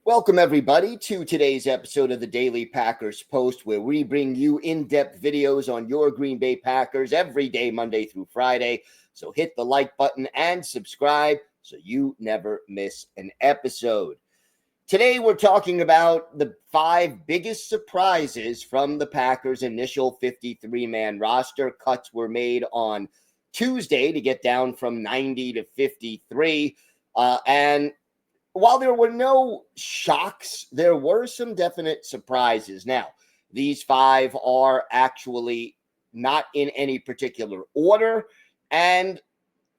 Welcome, everybody, to today's episode of the Daily Packers Post, where we bring you in-depth videos on your Green Bay Packers every day, Monday through Friday. So hit the like button and subscribe so you never miss an episode. Today, we're talking about the 5 biggest surprises from the Packers' initial 53-man roster. Cuts were made on Tuesday to get down from 90 to 53, and while there were no shocks, there were some definite surprises. Now, these 5 are actually not in any particular order. And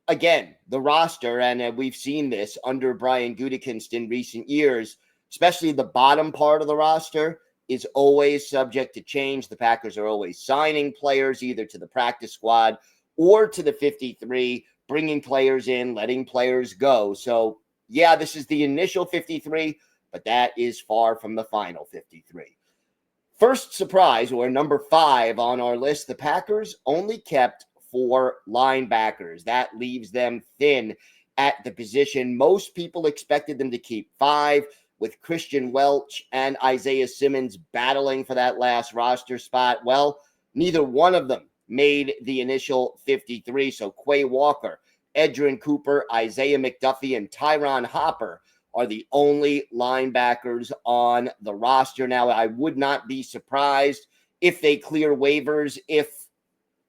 again, the roster, and we've seen this under Brian Gutekunst in recent years, especially the bottom part of the roster, is always subject to change. The Packers are always signing players either to the practice squad or to the 53, bringing players in, letting players go. So, yeah, this is the initial 53, but that is far from the final 53. First surprise, or number 5 on our list, the Packers only kept 4 linebackers. That leaves them thin at the position. Most people expected them to keep 5, with Christian Welch and Isaiah Simmons battling for that last roster spot. Well, neither one of them made the initial 53, so Quay Walker, Edgerrin Cooper, Isaiah McDuffie, and Tyron Hopper are the only linebackers on the roster. Now, I would not be surprised if they clear waivers, if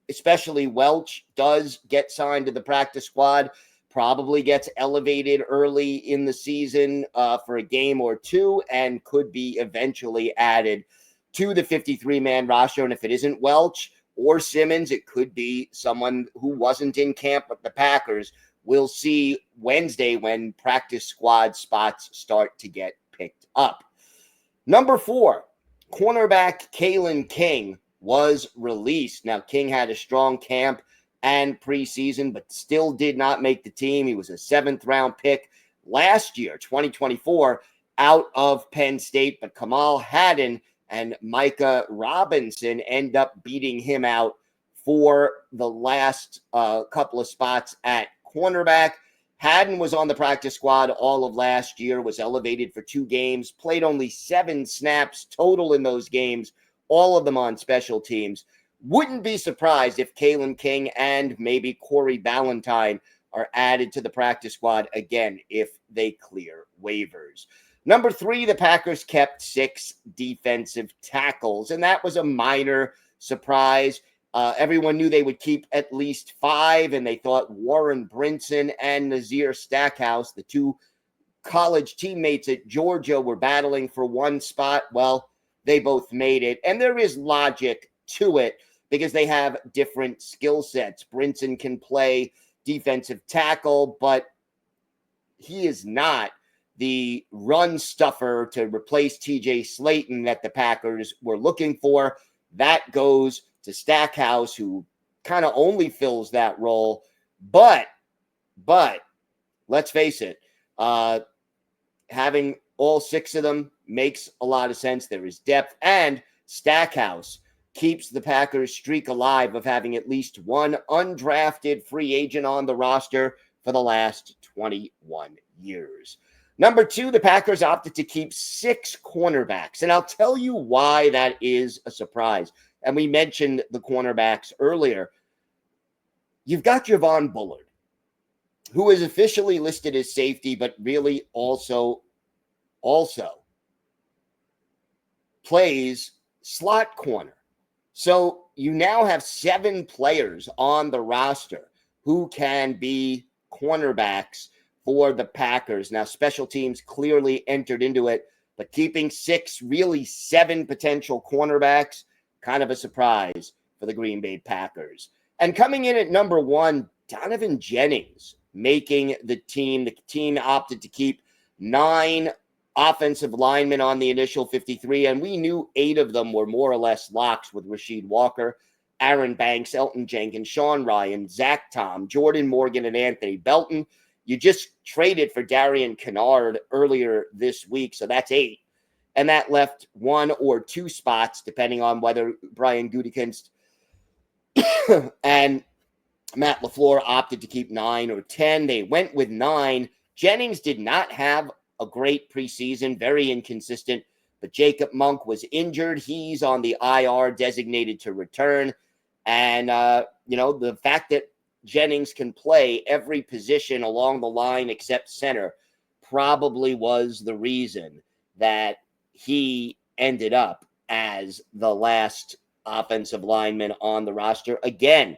especially Welch does get signed to the practice squad, probably gets elevated early in the season for a game or two, and could be eventually added to the 53-man roster. And if it isn't Welch or Simmons, it could be someone who wasn't in camp with the Packers. We'll see Wednesday when practice squad spots start to get picked up. Number 4, cornerback Kalen King was released. Now, King had a strong camp and preseason, but still did not make the team. He was a 7th-round pick last year, 2024, out of Penn State, but Kamal Haddon and Micah Robinson end up beating him out for the last couple of spots at cornerback. Haddon was on the practice squad all of last year, was elevated for 2 games, played only 7 snaps total in those games, all of them on special teams. Wouldn't be surprised if Kalen King and maybe Corey Ballantyne are added to the practice squad again if they clear waivers. Number 3, the Packers kept 6 defensive tackles, and that was a minor surprise. Everyone knew they would keep at least 5, and they thought Warren Brinson and Nazir Stackhouse, the 2 college teammates at Georgia, were battling for 1 spot. Well, they both made it, and there is logic to it because they have different skill sets. Brinson can play defensive tackle, but he is not the run stuffer to replace TJ Slayton that the Packers were looking for. That goes to Stackhouse, who kind of only fills that role. But let's face it, having all 6 of them makes a lot of sense. There is depth, and Stackhouse keeps the Packers streak alive of having at least 1 undrafted free agent on the roster for the last 21 years. Number 2, the Packers opted to keep 6 cornerbacks, and I'll tell you why that is a surprise. And we mentioned the cornerbacks earlier. You've got Javon Bullard, who is officially listed as safety, but really also plays slot corner. So you now have 7 players on the roster who can be cornerbacks for the Packers. Now, special teams clearly entered into it, but keeping 6, really 7 potential cornerbacks, kind of a surprise for the Green Bay Packers. And coming in at number 1, Donovan Jennings making the team. The team opted to keep 9 offensive linemen on the initial 53, and we knew 8 of them were more or less locks with Rasheed Walker, Aaron Banks, Elton Jenkins, Sean Ryan, Zach Tom, Jordan Morgan, and Anthony Belton. You just traded for Darian Kennard earlier this week, so that's 8. And that left 1 or 2 spots, depending on whether Brian Gutekunst and Matt LaFleur opted to keep 9 or 10. They went with 9. Jennings did not have a great preseason, very inconsistent. But Jacob Monk was injured. He's on the IR, designated to return. And, the fact that Jennings can play every position along the line except center probably was the reason that he ended up as the last offensive lineman on the roster. Again,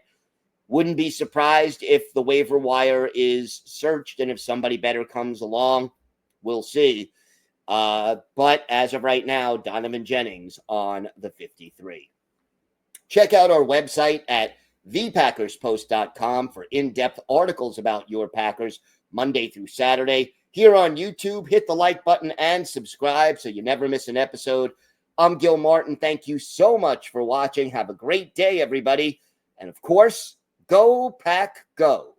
wouldn't be surprised if the waiver wire is searched and if somebody better comes along. We'll see. But as of right now, Donovan Jennings on the 53. Check out our website at thepackerspost.com for in-depth articles about your Packers Monday through Saturday. Here on YouTube, hit the like button and subscribe so you never miss an episode. I'm Gil Martin. Thank you so much for watching. Have a great day, everybody. And of course, go Pack Go.